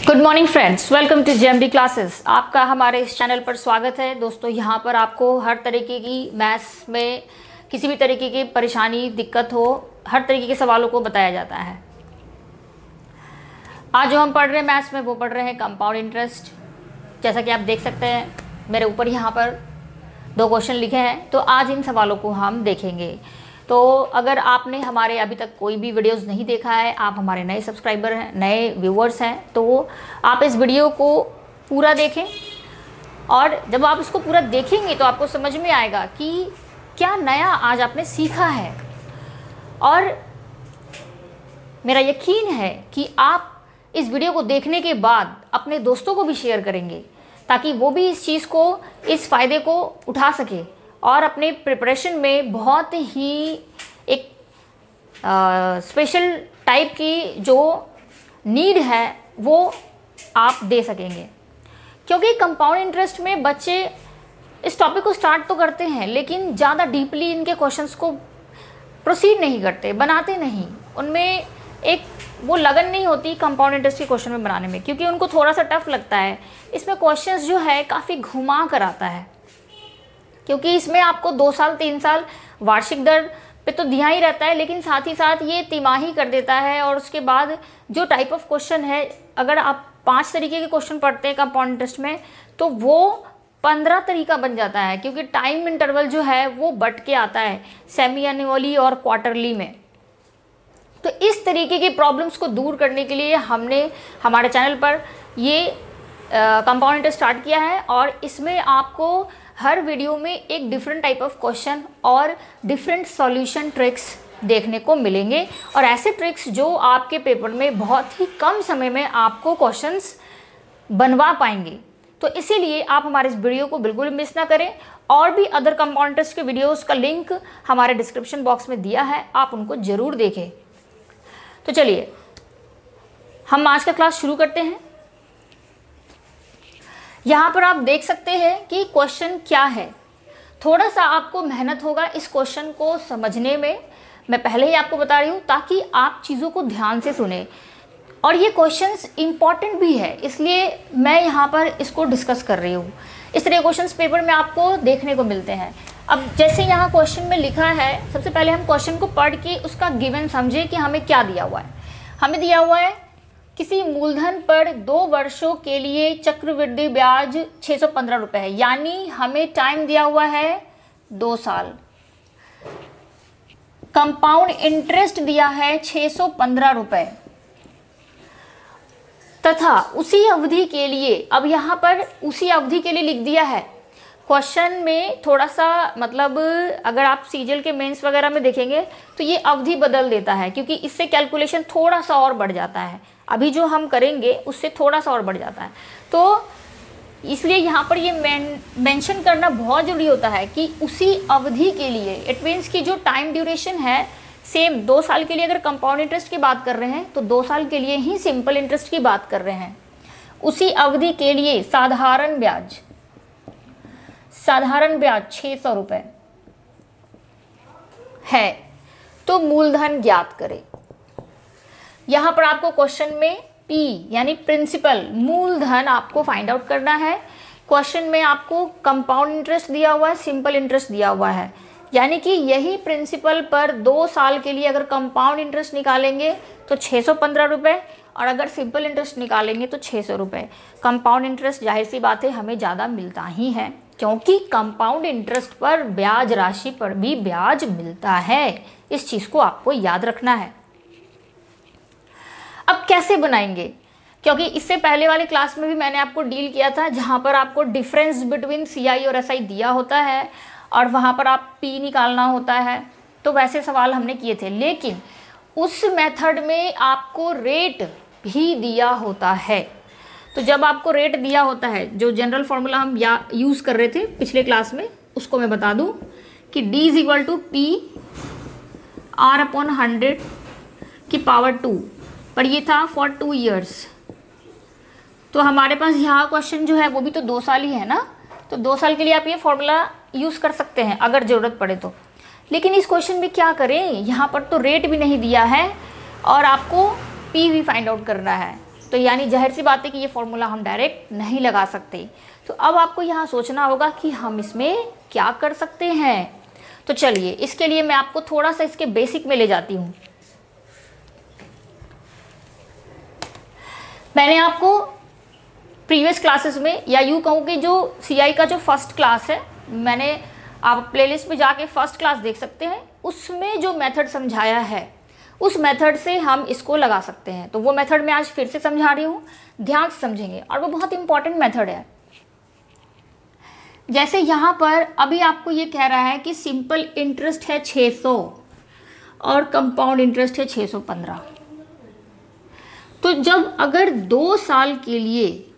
Good morning friends, welcome to JMD classes. आपका हमारे इस चैनल पर स्वागत है। दोस्तों, यहाँ पर आपको हर तरीके की मैथ्स में किसी भी तरीके की परेशानी दिक्कत हो, हर तरीके के सवालों को बताया जाता है। आज जो हम पढ़ रहे हैं मैथ्स में, वो पढ़ रहे हैं कंपाउंड इंटरेस्ट। जैसा कि आप देख सकते हैं मेरे ऊपर यहाँ पर 2 क्वेश्चन लिखे हैं, तो आज इन सवालों को हम देखेंगे। तो अगर आपने हमारे अभी तक कोई भी वीडियोस नहीं देखा है, आप हमारे नए सब्सक्राइबर हैं, नए व्यूअर्स हैं, तो आप इस वीडियो को पूरा देखें। और जब आप इसको पूरा देखेंगे तो आपको समझ में आएगा कि क्या नया आज आपने सीखा है। और मेरा यकीन है कि आप इस वीडियो को देखने के बाद अपने दोस्तों को भी शेयर करेंगे, ताकि वो भी इस चीज़ को, इस फ़ायदे को उठा सके और अपने प्रिपरेशन में बहुत ही एक स्पेशल टाइप की जो नीड है वो आप दे सकेंगे। क्योंकि कंपाउंड इंटरेस्ट में बच्चे इस टॉपिक को स्टार्ट तो करते हैं, लेकिन ज़्यादा डीपली इनके क्वेश्चंस को प्रोसीड नहीं करते, बनाते नहीं। उनमें एक वो लगन नहीं होती कंपाउंड इंटरेस्ट के क्वेश्चन में बनाने में, क्योंकि उनको थोड़ा सा टफ लगता है। इसमें क्वेश्चंस जो है काफ़ी घुमा कर आता है, क्योंकि इसमें आपको 2 साल 3 साल वार्षिक दर पे तो ध्यान ही रहता है, लेकिन साथ ही साथ ये तिमाही कर देता है। और उसके बाद जो टाइप ऑफ क्वेश्चन है, अगर आप 5 तरीके के क्वेश्चन पढ़ते हैं कंपाउंड इंटरेस्ट में, तो वो 15 तरीका बन जाता है, क्योंकि टाइम इंटरवल जो है वो बट के आता है सेमी एनुअली और क्वार्टरली में। तो इस तरीके की प्रॉब्लम्स को दूर करने के लिए हमने हमारे चैनल पर ये कंपाउंड इंटरेस्ट स्टार्ट किया है। और इसमें आपको हर वीडियो में एक डिफरेंट टाइप ऑफ क्वेश्चन और डिफरेंट सॉल्यूशन ट्रिक्स देखने को मिलेंगे, और ऐसे ट्रिक्स जो आपके पेपर में बहुत ही कम समय में आपको क्वेश्चंस बनवा पाएंगे। तो इसीलिए आप हमारे इस वीडियो को बिल्कुल मिस ना करें। और भी अदर कंपाउंड इंटरेस्ट के वीडियोस का लिंक हमारे डिस्क्रिप्शन बॉक्स में दिया है, आप उनको ज़रूर देखें। तो चलिए हम आज का क्लास शुरू करते हैं। यहाँ पर आप देख सकते हैं कि क्वेश्चन क्या है। थोड़ा सा आपको मेहनत होगा इस क्वेश्चन को समझने में, मैं पहले ही आपको बता रही हूँ, ताकि आप चीज़ों को ध्यान से सुने। और ये क्वेश्चंस इम्पॉर्टेंट भी है, इसलिए मैं यहाँ पर इसको डिस्कस कर रही हूँ। इस तरह क्वेश्चंस पेपर में आपको देखने को मिलते हैं। अब जैसे यहाँ क्वेश्चन में लिखा है, सबसे पहले हम क्वेश्चन को पढ़ के उसका गिवन समझे कि हमें क्या दिया हुआ है। हमें दिया हुआ है किसी मूलधन पर 2 वर्षों के लिए चक्रवृद्धि ब्याज 615 रुपये है, यानी हमें टाइम दिया हुआ है 2 साल। कंपाउंड इंटरेस्ट दिया है 615 रुपये, तथा उसी अवधि के लिए, अब यहाँ पर उसी अवधि के लिए लिख दिया है। क्वेश्चन में थोड़ा सा मतलब अगर आप सीजीएल के मेंस वगैरह में देखेंगे तो ये अवधि बदल देता है, क्योंकि इससे कैलकुलेशन थोड़ा सा और बढ़ जाता है। अभी जो हम करेंगे उससे थोड़ा सा और बढ़ जाता है, तो इसलिए यहाँ पर ये मेंशन करना बहुत ज़रूरी होता है कि उसी अवधि के लिए। इट मीन्स कि जो टाइम ड्यूरेशन है सेम 2 साल के लिए अगर कंपाउंड इंटरेस्ट की बात कर रहे हैं, तो 2 साल के लिए ही सिंपल इंटरेस्ट की बात कर रहे हैं। उसी अवधि के लिए साधारण ब्याज 600 रुपये है, तो मूलधन ज्ञात करें। यहाँ पर आपको क्वेश्चन में P यानी प्रिंसिपल मूलधन आपको फाइंड आउट करना है। क्वेश्चन में आपको कंपाउंड इंटरेस्ट दिया हुआ है, सिंपल इंटरेस्ट दिया हुआ है, यानी कि यही प्रिंसिपल पर 2 साल के लिए अगर कंपाउंड इंटरेस्ट निकालेंगे तो 615 रुपये, और अगर सिंपल इंटरेस्ट निकालेंगे तो 600 रुपये। कंपाउंड इंटरेस्ट जाहिर सी बात है हमें ज़्यादा मिलता ही है, क्योंकि कंपाउंड इंटरेस्ट पर ब्याज राशि पर भी ब्याज मिलता है। इस चीज़ को आपको याद रखना है। अब कैसे बनाएंगे, क्योंकि इससे पहले वाले क्लास में भी मैंने आपको डील किया था, जहाँ पर आपको डिफरेंस बिटवीन CI और SI दिया होता है और वहाँ पर आप P निकालना होता है। तो वैसे सवाल हमने किए थे, लेकिन उस मेथड में आपको रेट भी दिया होता है। तो जब आपको रेट दिया होता है, जो जनरल फॉर्मूला हम यूज़ कर रहे थे पिछले क्लास में, उसको मैं बता दूं कि D = P R/100 की पावर 2, पर ये था फॉर 2 ईयर्स। तो हमारे पास यहाँ क्वेश्चन जो है वो भी तो 2 साल ही है ना, तो 2 साल के लिए आप ये फॉर्मूला यूज़ कर सकते हैं अगर ज़रूरत पड़े तो। लेकिन इस क्वेश्चन में क्या करें, यहाँ पर तो रेट भी नहीं दिया है और आपको P भी फाइंड आउट करना है। तो यानी जाहिर सी बात है कि ये फॉर्मूला हम डायरेक्ट नहीं लगा सकते। तो अब आपको यहाँ सोचना होगा कि हम इसमें क्या कर सकते हैं। तो चलिए इसके लिए मैं आपको थोड़ा सा इसके बेसिक में ले जाती हूँ। मैंने आपको प्रीवियस क्लासेस में, या यूँ कहूँ कि जो CI का जो फर्स्ट क्लास है, मैंने, आप प्लेलिस्ट में जाके फर्स्ट क्लास देख सकते हैं, उसमें जो मेथड समझाया है उस मेथड से हम इसको लगा सकते हैं। तो वो मेथड मैं आज फिर से समझा रही हूँ, ध्यान से समझेंगे, और वो बहुत इंपॉर्टेंट मेथड है। जैसे यहाँ पर अभी आपको ये कह रहा है कि सिंपल इंटरेस्ट है 600 और कंपाउंड इंटरेस्ट है 615। तो जब अगर 2 साल के लिए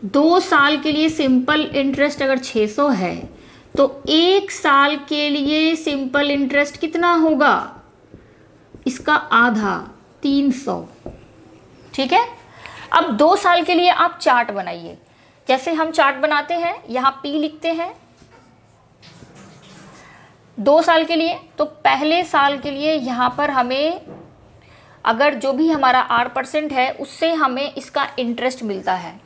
2 साल के लिए सिंपल इंटरेस्ट अगर 600 है, तो 1 साल के लिए सिंपल इंटरेस्ट कितना होगा, इसका आधा 300। ठीक है। अब 2 साल के लिए आप चार्ट बनाइए, जैसे हम चार्ट बनाते हैं, यहाँ P लिखते हैं 2 साल के लिए। तो पहले साल के लिए यहाँ पर हमें, अगर जो भी हमारा R% है उससे हमें इसका इंटरेस्ट मिलता है।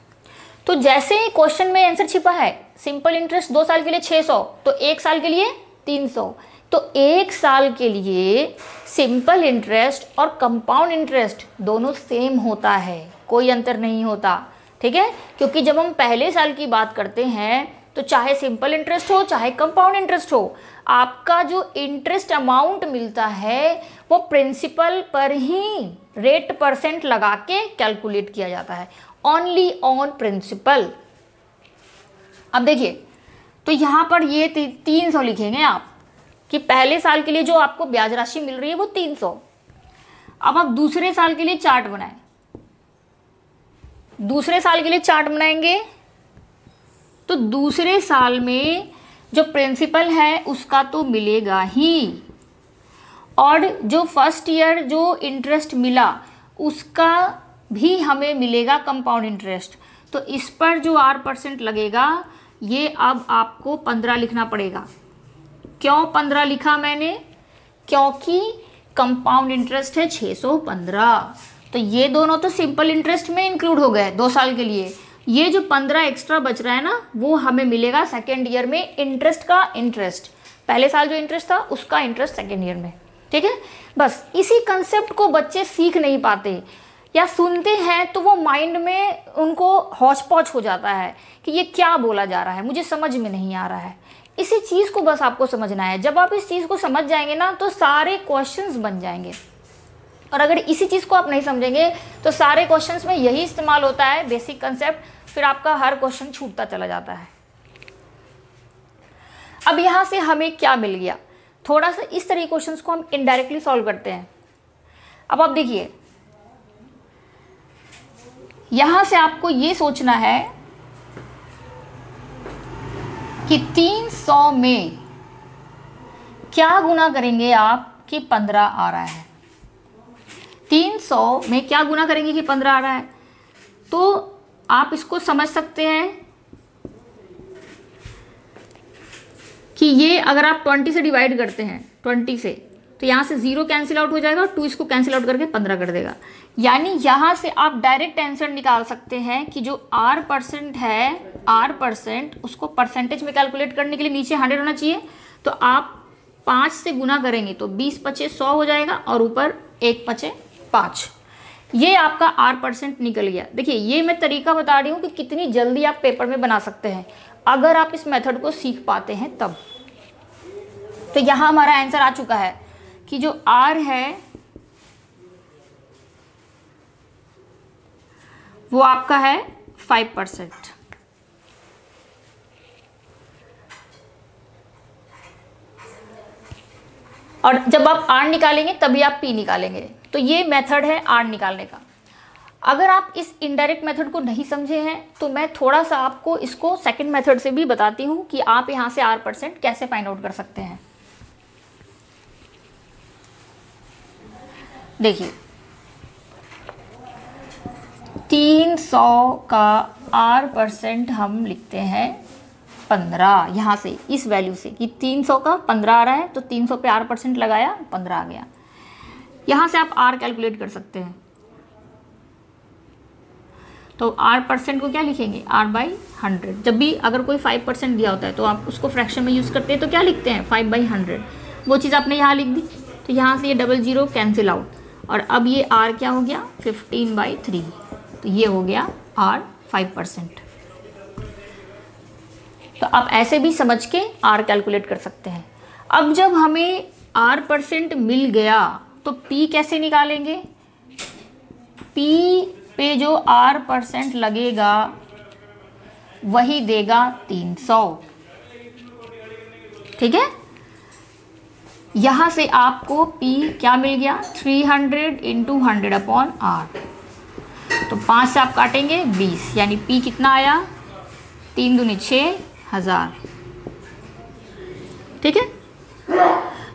तो जैसे क्वेश्चन में आंसर छिपा है सिंपल इंटरेस्ट 2 साल के लिए 600, तो 1 साल के लिए 300। तो 1 साल के लिए सिंपल इंटरेस्ट और कंपाउंड इंटरेस्ट दोनों सेम होता है, कोई अंतर नहीं होता। ठीक है, क्योंकि जब हम पहले साल की बात करते हैं तो चाहे सिंपल इंटरेस्ट हो चाहे कंपाउंड इंटरेस्ट हो, आपका जो इंटरेस्ट अमाउंट मिलता है वो प्रिंसिपल पर ही रेट % लगा के कैलकुलेट किया जाता है, ओनली ऑन प्रिंसिपल। अब देखिए, तो यहाँ पर ये 300 लिखेंगे आप कि पहले साल के लिए जो आपको ब्याज राशि मिल रही है वो 300। अब आप दूसरे साल के लिए चार्ट बनाएं, दूसरे साल के लिए चार्ट बनाएंगे तो दूसरे साल में जो प्रिंसिपल है उसका तो मिलेगा ही, और जो फर्स्ट ईयर जो इंटरेस्ट मिला उसका भी हमें मिलेगा कंपाउंड इंटरेस्ट। तो इस पर जो R% लगेगा ये अब आपको 15 लिखना पड़ेगा। क्यों 15 लिखा मैंने, क्योंकि कंपाउंड इंटरेस्ट है 615। तो ये दोनों तो सिंपल इंटरेस्ट में इंक्लूड हो गए 2 साल के लिए। ये जो 15 एक्स्ट्रा बच रहा है ना, वो हमें मिलेगा सेकेंड ईयर में इंटरेस्ट का इंटरेस्ट, पहले साल जो इंटरेस्ट था उसका इंटरेस्ट सेकेंड ईयर में। ठीक है, बस इसी कंसेप्ट को बच्चे सीख नहीं पाते, या सुनते हैं तो वो माइंड में उनको हौच पौच हो जाता है कि ये क्या बोला जा रहा है, मुझे समझ में नहीं आ रहा है। इसी चीज़ को बस आपको समझना है। जब आप इस चीज़ को समझ जाएंगे ना तो सारे क्वेश्चंस बन जाएंगे, और अगर इसी चीज़ को आप नहीं समझेंगे तो सारे क्वेश्चंस में यही इस्तेमाल होता है बेसिक कंसेप्ट, फिर आपका हर क्वेश्चन छूटता चला जाता है। अब यहाँ से हमें क्या मिल गया, थोड़ा सा इस तरह क्वेश्चंस को हम इनडायरेक्टली सॉल्व करते हैं। अब आप देखिए, यहां से आपको ये सोचना है कि 300 में क्या गुना करेंगे आप कि 15 आ रहा है। 300 में क्या गुना करेंगे कि 15 आ रहा है, तो आप इसको समझ सकते हैं कि ये अगर आप 20 से डिवाइड करते हैं, 20 से, तो यहाँ से 0 कैंसिल आउट हो जाएगा और 2 इसको कैंसिल आउट करके 15 कर देगा। यानी यहाँ से आप डायरेक्ट आंसर निकाल सकते हैं कि जो R% है, R% उसको परसेंटेज में कैलकुलेट करने के लिए नीचे 100 होना चाहिए। तो आप 5 से गुना करेंगे तो 20 × 5 = 100 हो जाएगा, और ऊपर 1 × 5 = 5। ये आपका R% निकल गया। देखिए, ये मैं तरीका बता रही हूँ कि कितनी जल्दी आप पेपर में बना सकते हैं अगर आप इस मेथड को सीख पाते हैं तब। तो यहाँ हमारा आंसर आ चुका है कि जो R है वो आपका है 5%। और जब आप R निकालेंगे तभी आप P निकालेंगे। तो ये मेथड है R निकालने का। अगर आप इस इनडायरेक्ट मेथड को नहीं समझे हैं तो मैं थोड़ा सा आपको इसको सेकंड मेथड से भी बताती हूँ कि आप यहाँ से R% कैसे फाइंड आउट कर सकते हैं। देखिए, 300 का R% हम लिखते हैं 15, यहाँ से इस वैल्यू से कि 300 का 15 आ रहा है, तो 300 पे R% लगाया, 15 आ गया। यहाँ से आप R कैलकुलेट कर सकते हैं। तो R% को क्या लिखेंगे, R/100। जब भी अगर कोई 5% दिया होता है तो आप उसको फ्रैक्शन में यूज़ करते हैं तो क्या लिखते हैं, 5/100। वो चीज़ आपने यहाँ लिख दी, तो यहाँ से ये 00 कैंसिल आउट, और अब ये R क्या हो गया, 15/3। तो ये हो गया R 5%। तो आप ऐसे भी समझ के R कैलकुलेट कर सकते हैं। अब जब हमें R% मिल गया तो P कैसे निकालेंगे, P पे जो R% लगेगा वही देगा 300। ठीक है, यहां से आपको P क्या मिल गया, 300 × 100/R। तो 5 से आप काटेंगे 20, यानी P कितना आया, 3 दूनी 6,000। ठीक है,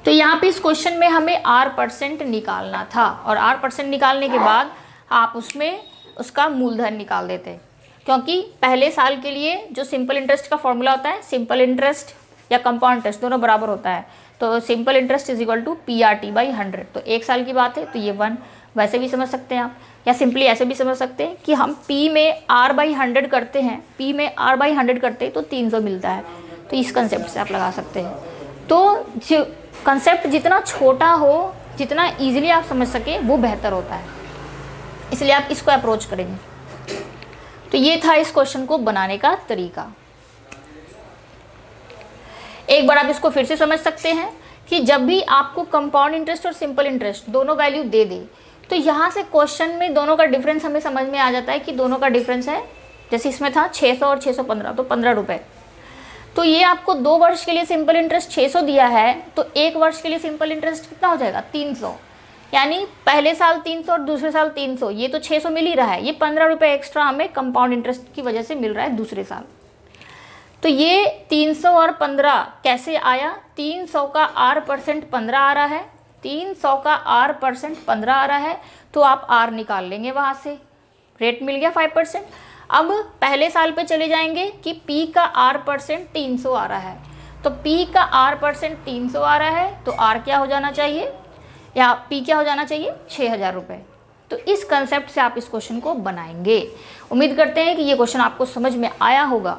तो यहाँ पे इस क्वेश्चन में हमें R% निकालना था, और R% निकालने के बाद आप उसमें उसका मूलधन निकाल देते, क्योंकि पहले साल के लिए जो सिंपल इंटरेस्ट का फॉर्मूला होता है, सिंपल इंटरेस्ट या कंपाउंड इंटरेस्ट दोनों बराबर होता है, तो सिंपल इंटरेस्ट = PRT/100। तो एक साल की बात है तो ये 1, वैसे भी समझ सकते हैं आप, या सिंपली ऐसे भी समझ सकते हैं कि हम P में R/100 करते हैं, P में R/100 करते हैं तो 300 मिलता है। तो इस कंसेप्ट से आप लगा सकते हैं। तो कंसेप्ट जितना छोटा हो, जितना ईजिली आप समझ सके, वो बेहतर होता है, इसलिए आप इसको अप्रोच करेंगे। तो ये था इस क्वेश्चन को बनाने का तरीका। एक बार आप इसको फिर से समझ सकते हैं कि जब भी आपको कंपाउंड इंटरेस्ट और सिंपल इंटरेस्ट दोनों वैल्यू दे दे, तो यहाँ से क्वेश्चन में दोनों का डिफरेंस हमें समझ में आ जाता है कि दोनों का डिफरेंस है, जैसे इसमें था 600 और 615, तो 15 रुपये। तो ये आपको 2 वर्ष के लिए सिंपल इंटरेस्ट 600 दिया है, तो 1 वर्ष के लिए सिंपल इंटरेस्ट कितना हो जाएगा, 300। यानी पहले साल 300 और दूसरे साल 300, ये तो 600 मिल ही रहा है, ये 15 रुपये एक्स्ट्रा हमें कंपाउंड इंटरेस्ट की वजह से मिल रहा है दूसरे साल। तो ये 300 और 15 कैसे आया, 300 का R% 15 आ रहा है, 300 का R% 15 आ रहा है, तो आप R निकाल लेंगे वहाँ से, रेट मिल गया 5%। अब पहले साल पे चले जाएंगे कि P का R% 300 आ रहा है, तो P का R% 300 आ रहा है, तो R क्या हो जाना चाहिए, या P क्या हो जाना चाहिए, 6,000 रुपये। तो इस कंसेप्ट से आप इस क्वेश्चन को बनाएंगे। उम्मीद करते हैं कि ये क्वेश्चन आपको समझ में आया होगा।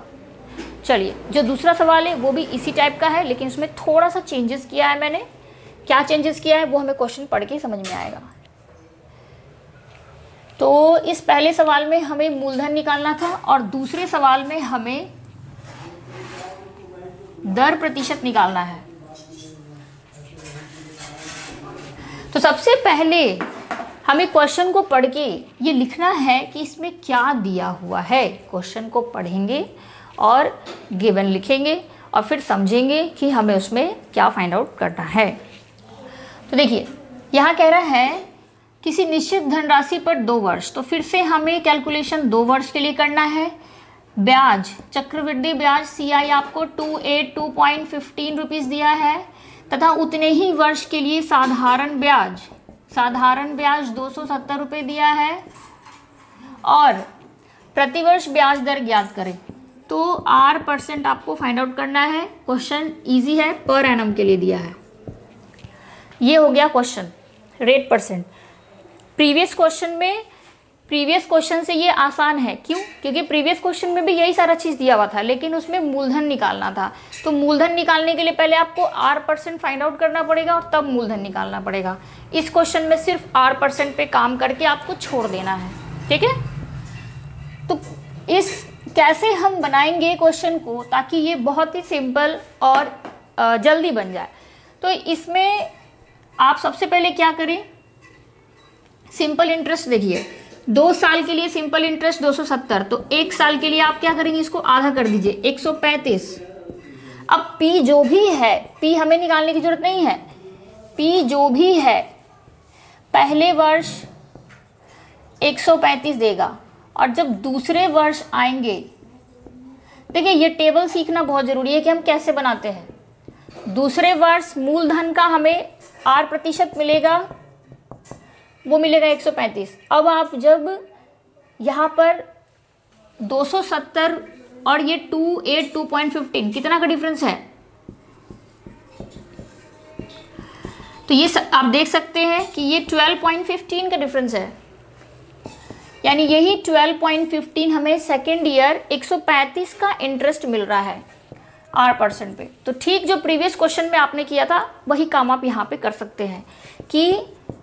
चलिए, जो दूसरा सवाल है वो भी इसी टाइप का है, लेकिन उसमें थोड़ा सा चेंजेस किया है मैंने। क्या चेंजेस किया है वो हमें क्वेश्चन पढ़ के समझ में आएगा। तो इस पहले सवाल में हमें मूलधन निकालना था, और दूसरे सवाल में हमें दर प्रतिशत निकालना है। तो सबसे पहले हमें क्वेश्चन को पढ़ के ये लिखना है कि इसमें क्या दिया हुआ है। क्वेश्चन को पढ़ेंगे और गिवन लिखेंगे, और फिर समझेंगे कि हमें उसमें क्या फाइंड आउट करना है। तो देखिए, यहाँ कह रहा है किसी निश्चित धनराशि पर 2 वर्ष, तो फिर से हमें कैलकुलेशन 2 वर्ष के लिए करना है। ब्याज, चक्रवृद्धि ब्याज CI आपको 282.15 रुपीज़ दिया है, तथा उतने ही वर्ष के लिए साधारण ब्याज 270 रुपये दिया है, और प्रतिवर्ष ब्याज दर ज्ञात करें। तो R% आपको फाइंड आउट करना है। क्वेश्चन इजी है, पर एनम के लिए दिया है। ये हो गया question, rate percent. Previous question से ये आसान है, क्यों, क्योंकि प्रीवियस क्वेश्चन में भी यही सारा चीज़ दिया हुआ था, लेकिन उसमें मूलधन निकालना था। तो मूलधन निकालने के लिए पहले आपको R% फाइंड आउट करना पड़ेगा और तब मूलधन निकालना पड़ेगा। इस क्वेश्चन में सिर्फ R% पे काम करके आपको छोड़ देना है। ठीक है, तो इस कैसे हम बनाएंगे क्वेश्चन को ताकि ये बहुत ही सिंपल और जल्दी बन जाए। तो इसमें आप सबसे पहले क्या करें, सिंपल इंटरेस्ट देखिए, 2 साल के लिए सिंपल इंटरेस्ट 270, तो 1 साल के लिए आप क्या करेंगे, इसको आधा कर दीजिए, 135। अब P जो भी है, P हमें निकालने की जरूरत नहीं है, P जो भी है पहले वर्ष 135 देगा, और जब दूसरे वर्ष आएंगे, देखिए ये टेबल सीखना बहुत ज़रूरी है कि हम कैसे बनाते हैं। दूसरे वर्ष मूलधन का हमें R% मिलेगा, वो मिलेगा 135। अब आप जब यहाँ पर 270 और ये 282.15, कितना का डिफरेंस है, तो ये आप देख सकते हैं कि ये 12.15 का डिफरेंस है, यानी यही 12.15 हमें सेकेंड ईयर 135 का इंटरेस्ट मिल रहा है R% पे। तो ठीक जो प्रीवियस क्वेश्चन में आपने किया था वही काम आप यहाँ पे कर सकते हैं कि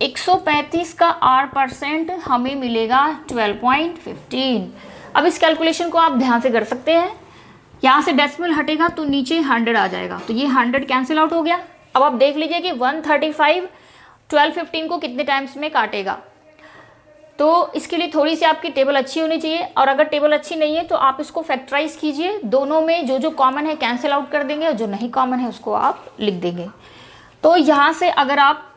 135 का R% हमें मिलेगा 12.15। अब इस कैलकुलेशन को आप ध्यान से कर सकते हैं, यहाँ से डेसिमल हटेगा तो नीचे 100 आ जाएगा, तो ये 100 कैंसिल आउट हो गया। अब आप देख लीजिए कि 135 1215 को कितने टाइम्स में काटेगा। तो इसके लिए थोड़ी सी आपकी टेबल अच्छी होनी चाहिए, और अगर टेबल अच्छी नहीं है तो आप इसको फैक्टराइज कीजिए, दोनों में जो जो कॉमन है कैंसिल आउट कर देंगे और जो नहीं कॉमन है उसको आप लिख देंगे। तो यहाँ से अगर आप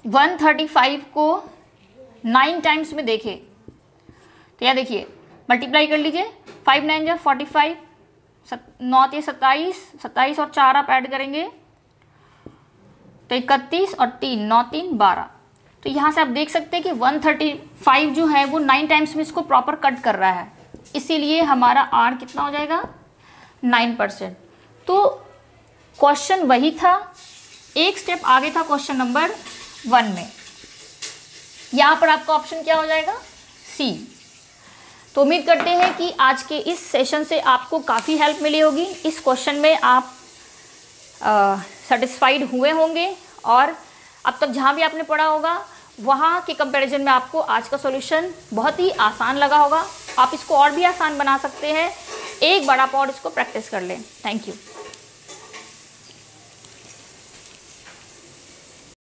135 को 9 टाइम्स में देखें तो यह देखिए मल्टीप्लाई कर लीजिए, 5 9 जा 45, 9 ये 27, 27 और 4 आप ऐड करेंगे तो 31 और 3 9 3 12। तो यहाँ से आप देख सकते हैं कि 135 जो है वो 9 टाइम्स में इसको प्रॉपर कट कर रहा है, इसीलिए हमारा R कितना हो जाएगा 9%। तो क्वेश्चन वही था, एक स्टेप आगे था क्वेश्चन नंबर 1 में। यहाँ पर आपका ऑप्शन क्या हो जाएगा C। तो उम्मीद करते हैं कि आज के इस सेशन से आपको काफ़ी हेल्प मिली होगी, इस क्वेश्चन में आप सेटिस्फाइड हुए होंगे, और अब तक जहाँ भी आपने पढ़ा होगा वहाँ के कंपैरिजन में आपको आज का सॉल्यूशन बहुत ही आसान लगा होगा। आप इसको और भी आसान बना सकते हैं, एक बार आप और इसको प्रैक्टिस कर लें। Thank you.